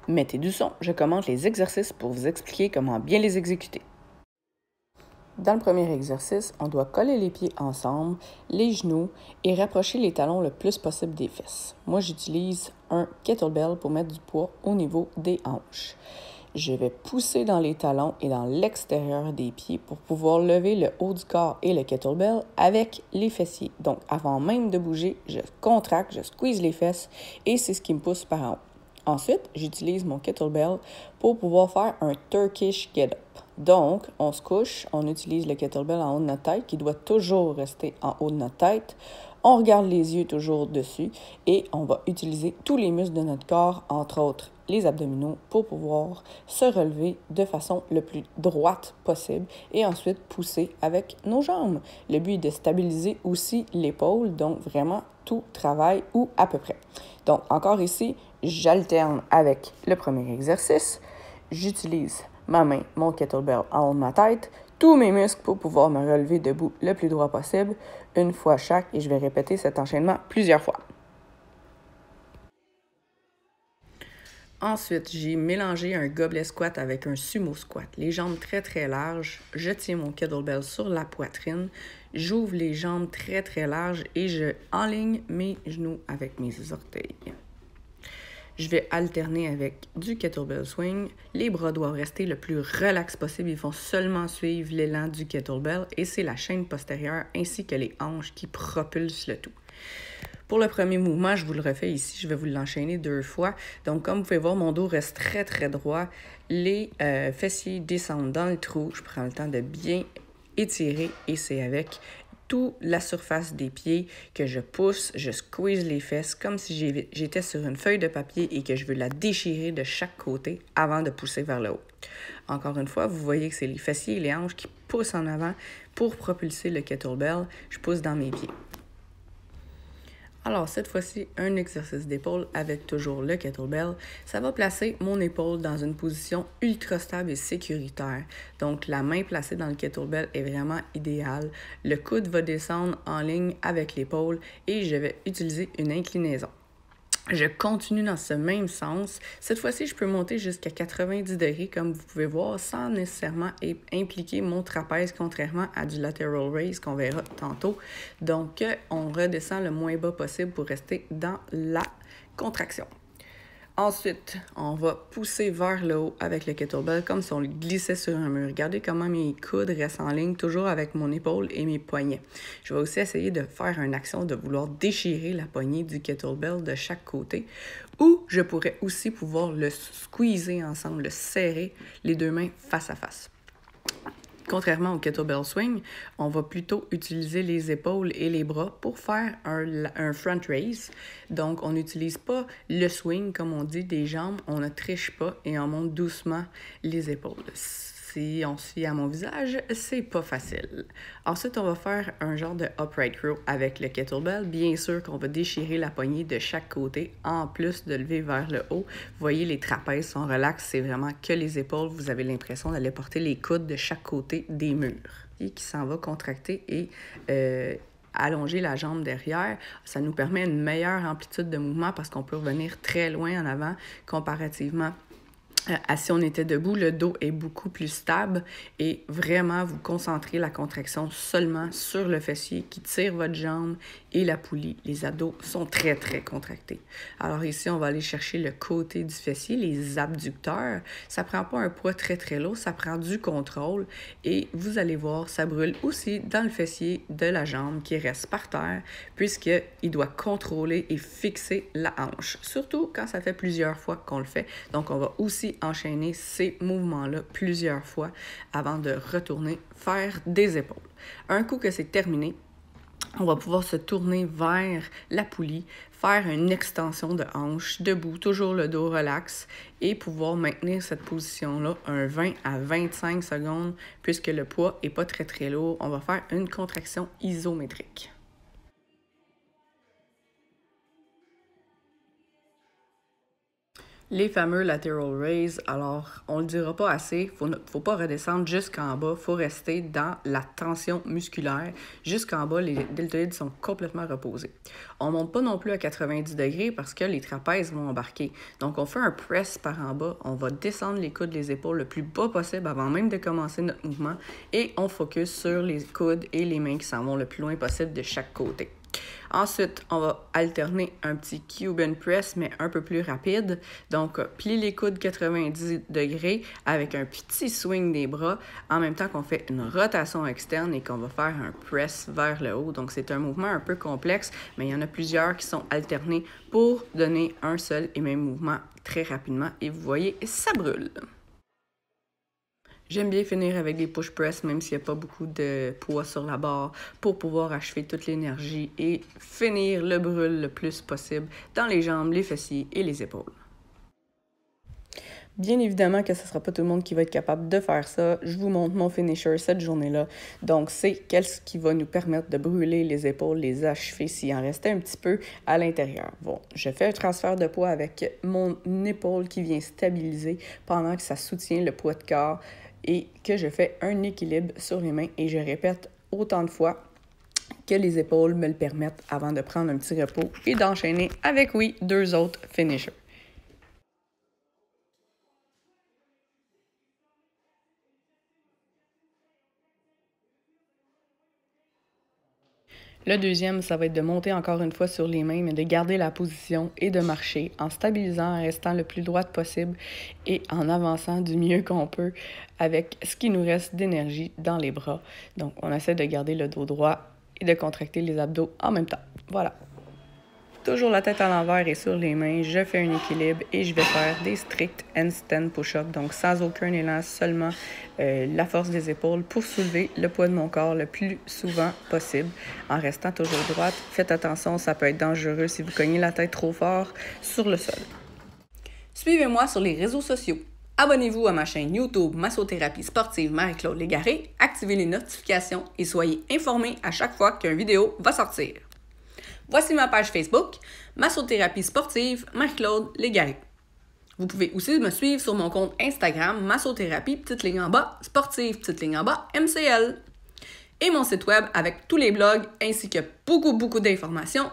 Mettez du son, je commente les exercices pour vous expliquer comment bien les exécuter. Dans le premier exercice, on doit coller les pieds ensemble, les genoux et rapprocher les talons le plus possible des fesses. Moi, j'utilise un kettlebell pour mettre du poids au niveau des hanches. Je vais pousser dans les talons et dans l'extérieur des pieds pour pouvoir lever le haut du corps et le kettlebell avec les fessiers. Donc, avant même de bouger, je contracte, je squeeze les fesses et c'est ce qui me pousse par en haut. Ensuite, j'utilise mon kettlebell pour pouvoir faire un Turkish get-up. Donc, on se couche, on utilise le kettlebell en haut de notre tête qui doit toujours rester en haut de notre tête. On regarde les yeux toujours dessus et on va utiliser tous les muscles de notre corps, entre autres les abdominaux, pour pouvoir se relever de façon le plus droite possible et ensuite pousser avec nos jambes. Le but est de stabiliser aussi l'épaule, donc vraiment tout travaille ou à peu près. Donc, encore ici, j'alterne avec le premier exercice. J'utilise ma main, mon kettlebell en haut de ma tête, tous mes muscles pour pouvoir me relever debout le plus droit possible, une fois chaque, et je vais répéter cet enchaînement plusieurs fois. Ensuite, j'ai mélangé un gobelet squat avec un sumo squat. Les jambes très très larges, je tiens mon kettlebell sur la poitrine, j'ouvre les jambes très très larges et je enligne mes genoux avec mes orteils. Je vais alterner avec du kettlebell swing. Les bras doivent rester le plus relax possible. Ils vont seulement suivre l'élan du kettlebell et c'est la chaîne postérieure ainsi que les hanches qui propulsent le tout. Pour le premier mouvement, je vous le refais ici, je vais vous l'enchaîner 2 fois. Donc, comme vous pouvez voir, mon dos reste très, très droit. Les fessiers descendent dans le trou. Je prends le temps de bien étirer et c'est avec toute la surface des pieds que je pousse, je squeeze les fesses comme si j'étais sur une feuille de papier et que je veux la déchirer de chaque côté avant de pousser vers le haut. Encore une fois, vous voyez que c'est les fessiers et les hanches qui poussent en avant pour propulser le kettlebell. Je pousse dans mes pieds. Alors, cette fois-ci, un exercice d'épaule avec toujours le kettlebell. Ça va placer mon épaule dans une position ultra stable et sécuritaire. Donc, la main placée dans le kettlebell est vraiment idéale. Le coude va descendre en ligne avec l'épaule et je vais utiliser une inclinaison. Je continue dans ce même sens. Cette fois-ci, je peux monter jusqu'à 90 degrés, comme vous pouvez voir, sans nécessairement impliquer mon trapèze, contrairement à du lateral raise qu'on verra tantôt. Donc, on redescend le moins bas possible pour rester dans la contraction. Ensuite, on va pousser vers le haut avec le kettlebell comme si on le glissait sur un mur. Regardez comment mes coudes restent en ligne, toujours avec mon épaule et mes poignets. Je vais aussi essayer de faire une action de vouloir déchirer la poignée du kettlebell de chaque côté. Ou je pourrais aussi pouvoir le squeezer ensemble, le serrer, les deux mains face à face. Contrairement au kettlebell swing, on va plutôt utiliser les épaules et les bras pour faire un front raise. Donc, on n'utilise pas le swing, comme on dit, des jambes. On ne triche pas et on monte doucement les épaules. Si on se fie à mon visage, c'est pas facile. Ensuite, on va faire un genre de upright row avec le kettlebell. Bien sûr qu'on va déchirer la poignée de chaque côté, en plus de lever vers le haut. Vous voyez, les trapèzes sont relax, c'est vraiment que les épaules. Vous avez l'impression d'aller porter les coudes de chaque côté des murs. Et qui s'en va contracter et allonger la jambe derrière. Ça nous permet une meilleure amplitude de mouvement parce qu'on peut revenir très loin en avant comparativement à si on était debout. Le dos est beaucoup plus stable et vraiment vous concentrez la contraction seulement sur le fessier qui tire votre jambe et la poulie. Les abdos sont très, très contractés. Alors ici, on va aller chercher le côté du fessier, les abducteurs. Ça prend pas un poids très, très lourd, ça prend du contrôle et vous allez voir, ça brûle aussi dans le fessier de la jambe qui reste par terre puisqu'il doit contrôler et fixer la hanche. Surtout quand ça fait plusieurs fois qu'on le fait. Donc, on va aussi enchaîner ces mouvements-là plusieurs fois avant de retourner faire des épaules. Un coup que c'est terminé, on va pouvoir se tourner vers la poulie, faire une extension de hanche, debout, toujours le dos relax et pouvoir maintenir cette position-là un 20 à 25 secondes puisque le poids n'est pas très très lourd. On va faire une contraction isométrique. Les fameux lateral raise, alors on le dira pas assez, faut pas redescendre jusqu'en bas, faut rester dans la tension musculaire. Jusqu'en bas, les deltoïdes sont complètement reposés. On monte pas non plus à 90 degrés parce que les trapèzes vont embarquer. Donc on fait un press par en bas, on va descendre les coudes, les épaules le plus bas possible avant même de commencer notre mouvement et on focus sur les coudes et les mains qui s'en vont le plus loin possible de chaque côté. Ensuite, on va alterner un petit Cuban press, mais un peu plus rapide. Donc, plie les coudes 90 degrés avec un petit swing des bras, en même temps qu'on fait une rotation externe et qu'on va faire un press vers le haut. Donc, c'est un mouvement un peu complexe, mais il y en a plusieurs qui sont alternés pour donner un seul et même mouvement très rapidement. Et vous voyez, ça brûle. J'aime bien finir avec des push press, même s'il n'y a pas beaucoup de poids sur la barre, pour pouvoir achever toute l'énergie et finir le brûle le plus possible dans les jambes, les fessiers et les épaules. Bien évidemment que ce ne sera pas tout le monde qui va être capable de faire ça. Je vous montre mon finisher cette journée-là. Donc, c'est qu'est-ce qui va nous permettre de brûler les épaules, les achever s'il en restait un petit peu à l'intérieur. Bon, je fais un transfert de poids avec mon épaule qui vient stabiliser pendant que ça soutient le poids de corps et que je fais un équilibre sur les mains et je répète autant de fois que les épaules me le permettent avant de prendre un petit repos et d'enchaîner avec, oui, 2 autres finishers. Le deuxième, ça va être de monter encore une fois sur les mains, mais de garder la position et de marcher en stabilisant, en restant le plus droite possible et en avançant du mieux qu'on peut avec ce qui nous reste d'énergie dans les bras. Donc, on essaie de garder le dos droit et de contracter les abdos en même temps. Voilà. Toujours la tête à l'envers et sur les mains, je fais un équilibre et je vais faire des strict handstand push-up, donc sans aucun élan, seulement la force des épaules pour soulever le poids de mon corps le plus souvent possible en restant toujours droite. Faites attention, ça peut être dangereux si vous cognez la tête trop fort sur le sol. Suivez-moi sur les réseaux sociaux. Abonnez-vous à ma chaîne YouTube Massothérapie sportive Marie-Claude Légaré, activez les notifications et soyez informés à chaque fois qu'une vidéo va sortir. Voici ma page Facebook, Massothérapie sportive Marie-Claude Légaré. Vous pouvez aussi me suivre sur mon compte Instagram Massothérapie, petite ligne en bas, sportive, petite ligne en bas, MCL. Et mon site web avec tous les blogs ainsi que beaucoup d'informations,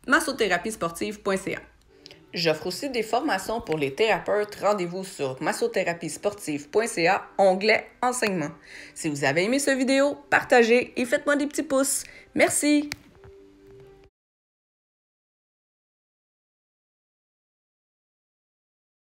massotherapiesportive.ca. J'offre aussi des formations pour les thérapeutes. Rendez-vous sur massotherapiesportive.ca, onglet enseignement. Si vous avez aimé cette vidéo, partagez et faites-moi des petits pouces. Merci!